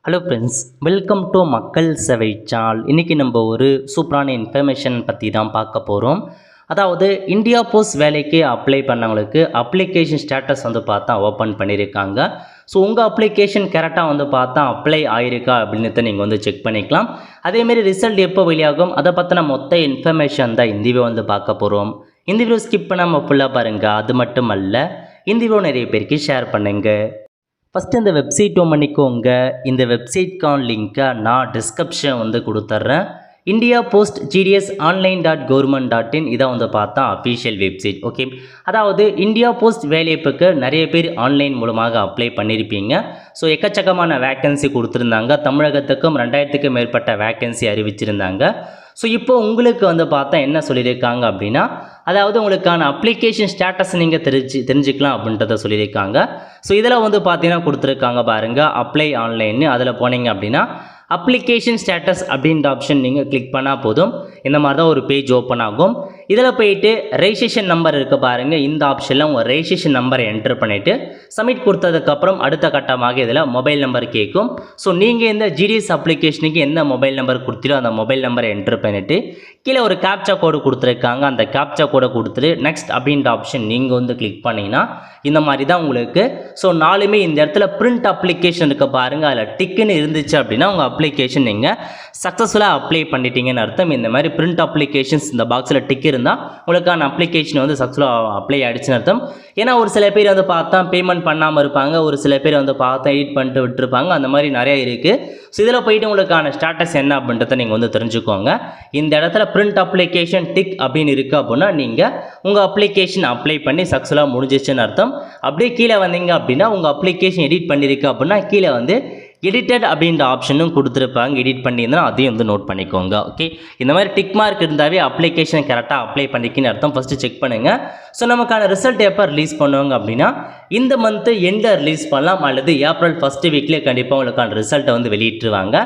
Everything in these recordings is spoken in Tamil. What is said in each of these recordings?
ஹலோ ஃப்ரெண்ட்ஸ், வெல்கம் டு மக்கள் சேவை சேனல். இன்றைக்கி நம்ம ஒரு சூப்பரான இன்ஃபர்மேஷன் பற்றி தான் பார்க்க போகிறோம். அதாவது இந்தியா போஸ்ட் வேலைக்கு அப்ளை பண்ணவங்களுக்கு அப்ளிகேஷன் ஸ்டேட்டஸ் வந்து பார்த்தா ஓப்பன் பண்ணியிருக்காங்க. ஸோ உங்கள் அப்ளிகேஷன் கரெக்டாக வந்து பார்த்தா அப்ளை ஆயிருக்கா அப்படின்னு நீங்கள் வந்து செக் பண்ணிக்கலாம். அதேமாரி ரிசல்ட் எப்போ வெளியாகும் அதை பற்றின மொத்த இன்ஃபர்மேஷன் தான் இந்த வீடியோ வந்து பார்க்க போகிறோம். இந்த வீடியோ ஸ்கிப் பண்ணாமல் ஃபுல்லாக பாருங்கள். அது மட்டும் அல்ல, இந்த வீடியோ நிறைய பேருக்கு ஷேர் பண்ணுங்கள். ஃபஸ்ட்டு இந்த வெப்சைட் ஓப்பன் பண்ணிக்கோங்க. இந்த வெப்சைட்கான லிங்க்கை நான் டிஸ்கிரிப்ஷன் வந்து கொடுத்துட்றேன். இந்தியா போஸ்ட் ஜிடிஎஸ் online.government.in இதை வந்து பார்த்தா அஃபீஷியல் வெப்சைட். ஓகே, அதாவது இந்தியா போஸ்ட் வேலைவாய்ப்புக்கு நிறைய பேர் ஆன்லைன் மூலமாக அப்ளை பண்ணியிருப்பீங்க. ஸோ எக்கச்சக்கமான வேக்கன்சி கொடுத்துருந்தாங்க. தமிழகத்துக்கும் 2000க்கும் மேற்பட்ட வேக்கன்சி அறிவிச்சிருந்தாங்க. ஸோ இப்போ உங்களுக்கு வந்து பார்த்தா என்ன சொல்லியிருக்காங்க அப்படின்னா, அதாவது உங்களுக்கான அப்ளிகேஷன் ஸ்டேட்டஸ் நீங்கள் தெரிஞ்சுக்கலாம் அப்படின்றத சொல்லியிருக்காங்க. ஸோ இதில் வந்து பார்த்தீங்கன்னா கொடுத்துருக்காங்க பாருங்கள், அப்ளை ஆன்லைன்னு. அதில் போனீங்க அப்படின்னா அப்ளிகேஷன் ஸ்டேட்டஸ் அப்படின்ற ஆப்ஷன் நீங்கள் கிளிக் பண்ணால் போதும். இந்த மாதிரி தான் ஒரு பேஜ் ஓப்பன் ஆகும். இதில் போயிட்டு ரெஜிஸ்ட்ரேஷன் நம்பர் இருக்குது பாருங்கள். இந்த ஆப்ஷனில் உங்கள் ரெஜிஸ்ட்ரேஷன் நம்பரை என்டர் பண்ணிவிட்டு சப்மிட் கொடுத்ததுக்கப்புறம் அடுத்த கட்டமாக இதில் மொபைல் நம்பர் கேட்கும். ஸோ நீங்கள் இந்த ஜிடிஎஸ் அப்ளிகேஷனுக்கு எந்த மொபைல் நம்பர் கொடுத்தீரோ அந்த மொபைல் நம்பரை என்டர் பண்ணிவிட்டு கீழே ஒரு கேப்சா கோடு கொடுத்துருக்காங்க. அந்த கேப்சா கோடை கொடுத்துட்டு நெக்ஸ்ட் அப்படின்ற ஆப்ஷன் நீங்கள் வந்து கிளிக் பண்ணிங்கன்னா இந்த மாதிரி தான் உங்களுக்கு. ஸோ நாலுமே இந்த இடத்துல பிரிண்ட் அப்ளிகேஷன் இருக்க பாருங்கள். அதில் டிக்குன்னு இருந்துச்சு அப்படின்னா உங்கள் அப்ளிகேஷன் நீங்கள் சக்ஸஸ்ஃபுல்லாக அப்ளை பண்ணிட்டீங்கன்னு அர்த்தம். இந்த மாதிரி பிரிண்ட் அப்ளிகேஷன்ஸ் இந்த பாக்ஸில் டிக் இருந்தால் உங்களுக்கான அப்ளிகேஷன் வந்து சக்ஸஸ்ஃபுல்லாக அப்ளை ஆகிடுச்சுன்னு அர்த்தம். ஏன்னா ஒரு சில பேர் வந்து பார்த்தா பேமெண்ட் பண்ணாமல் இருப்பாங்க, ஒரு சில பேர் வந்து பார்த்தா எடிட் பண்ணிட்டு விட்டுருப்பாங்க. அந்த மாதிரி நிறையா இருக்குது. ஸோ இதில் போயிட்டு உங்களுக்கான ஸ்டேட்டஸ் என்ன அப்படின்றத நீங்கள் வந்து தெரிஞ்சுக்கோங்க. இந்த இடத்துல பிரிண்ட் அப்ளிகேஷன் டிக் அப்படின்னு இருக்குது அப்படின்னா நீங்கள் உங்கள் அப்ளிகேஷன் அப்ளை பண்ணி சக்ஸஸ்ஃபுல்லாக முடிஞ்சிச்சுன்னு அர்த்தம். அப்படியே கீழே வந்தீங்க அப்படின்னா உங்கள் அப்ளிகேஷன் எடிட் பண்ணியிருக்கு அப்படின்னா கீழே வந்து எடிட்டட் அப்படின்ற ஆப்ஷனும் கொடுத்துருப்பாங்க. எடிட் பண்ணியிருந்தால் அதையும் வந்து நோட் பண்ணிக்கோங்க. ஓகே, இந்த மாதிரி டிக் மார்க் இருந்தாவே அப்ளிகேஷன் கரெக்டாக அப்ளை பண்ணிக்கின்னு அர்த்தம். ஃபஸ்ட்டு செக் பண்ணுங்கள். ஸோ நமக்கான ரிசல்ட் எப்போ ரிலீஸ் பண்ணுவாங்க அப்படின்னா இந்த மந்த்து எண்டில் ரிலீஸ் பண்ணலாம், அல்லது ஏப்ரல் ஃபஸ்ட்டு வீக்லேயே கண்டிப்பாக உங்களுக்கான ரிசல்ட்டை வந்து வெளியிட்டுருவாங்க.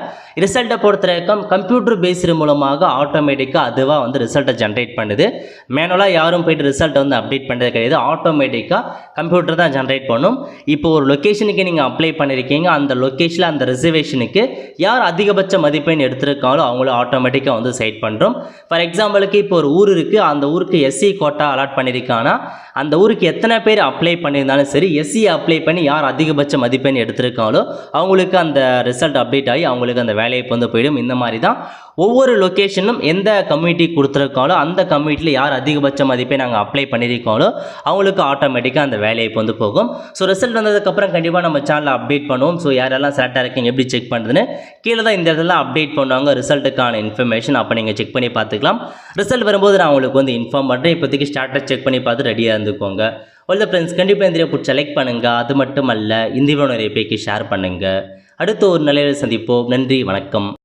ரிசல்ட்டை பொறுத்த வரைக்கும் கம்ப்யூட்டர் பேஸ்டு மூலமாக ஆட்டோமேட்டிக்காக அதுவாக வந்து ரிசல்ட்டை ஜென்ரேட் பண்ணுது. மேனுவலாக யாரும் போய்ட்டு ரிசல்ட்டை வந்து அப்டேட் பண்ணுறது கிடையாது. ஆட்டோமேட்டிக்காக கம்ப்யூட்டர் தான் ஜென்ரேட் பண்ணும். இப்போ ஒரு லொக்கேஷனுக்கு நீங்கள் அப்ளை பண்ணியிருக்கீங்க, அந்த லொக்கேஷனில் அந்த ரிசர்வேஷனுக்கு யார் அதிகபட்ச மதிப்பெண் எடுத்திருக்காங்களோ அவங்கள ஆட்டோமேட்டிக்காக வந்து சைட் பண்ணுறோம். ஃபார் எக்ஸாம்பிளுக்கு இப்போ ஒரு ஊர் இருக்குது, அந்த ஊருக்கு எஸ்சி கோட்டா அலாட் பண்ணியிருக்காங்கன்னா அந்த ஊருக்கு எத்தனை பேர் அப்ளை பண்ணியிருந்தாலும் சரி, எஸ்சி அப்ளை பண்ணி யார் அதிகபட்ச மதிப்பெண் எடுத்திருக்காங்களோ அவங்களுக்கு அந்த ரிசல்ட் அப்டேட் ஆகி அவங்களுக்கு அந்த வேலையை வந்து போயிடும். இந்த மாதிரி தான் ஒவ்வொரு லொக்கேஷனும் எந்த கம்யூனிட்டி கொடுத்துருக்காங்களோ அந்த கம்யூனிட்டியில் யார் அதிகபட்ச மதிப்பை நாங்கள் அப்ளை பண்ணியிருக்காங்களோ அவங்களுக்கு ஆட்டோமேட்டிக்காக அந்த வேலையை வந்து போகும். ஸோ ரிசல்ட் வந்ததுக்கப்புறம் கண்டிப்பாக நம்ம சேனலில் அப்டேட் பண்ணுவோம். ஸோ யாரெல்லாம் செலக்டாக இருக்கீங்க எப்படி செக் பண்ணுறதுன்னு கீழே தான் இந்த இடத்துல அப்டேட் பண்ணுவாங்க ரிசல்ட்டுக்கான இன்ஃபர்மேஷன். அப்போ நீங்கள் செக் பண்ணி பார்த்துக்கலாம். ரிசல்ட் வரும்போது நான் உங்களுக்கு வந்து இன்ஃபார்ம் பண்ணுறேன். இப்போதைக்கு ஸ்டார்டர் செக் பண்ணி பார்த்து ரெடியாக இருந்துக்கோங்க. ஒல்ல ஃப்ரெண்ட்ஸ், கண்டிப்பாக இந்த வீடியோ பிடிச்ச லைக் பண்ணுங்கள். அது மட்டும் அல்ல, இந்த வீடியோ நிறைய பேருக்கு ஷேர் பண்ணுங்கள். அடுத்து ஒரு நிலையில் சந்திப்போம். நன்றி, வணக்கம்.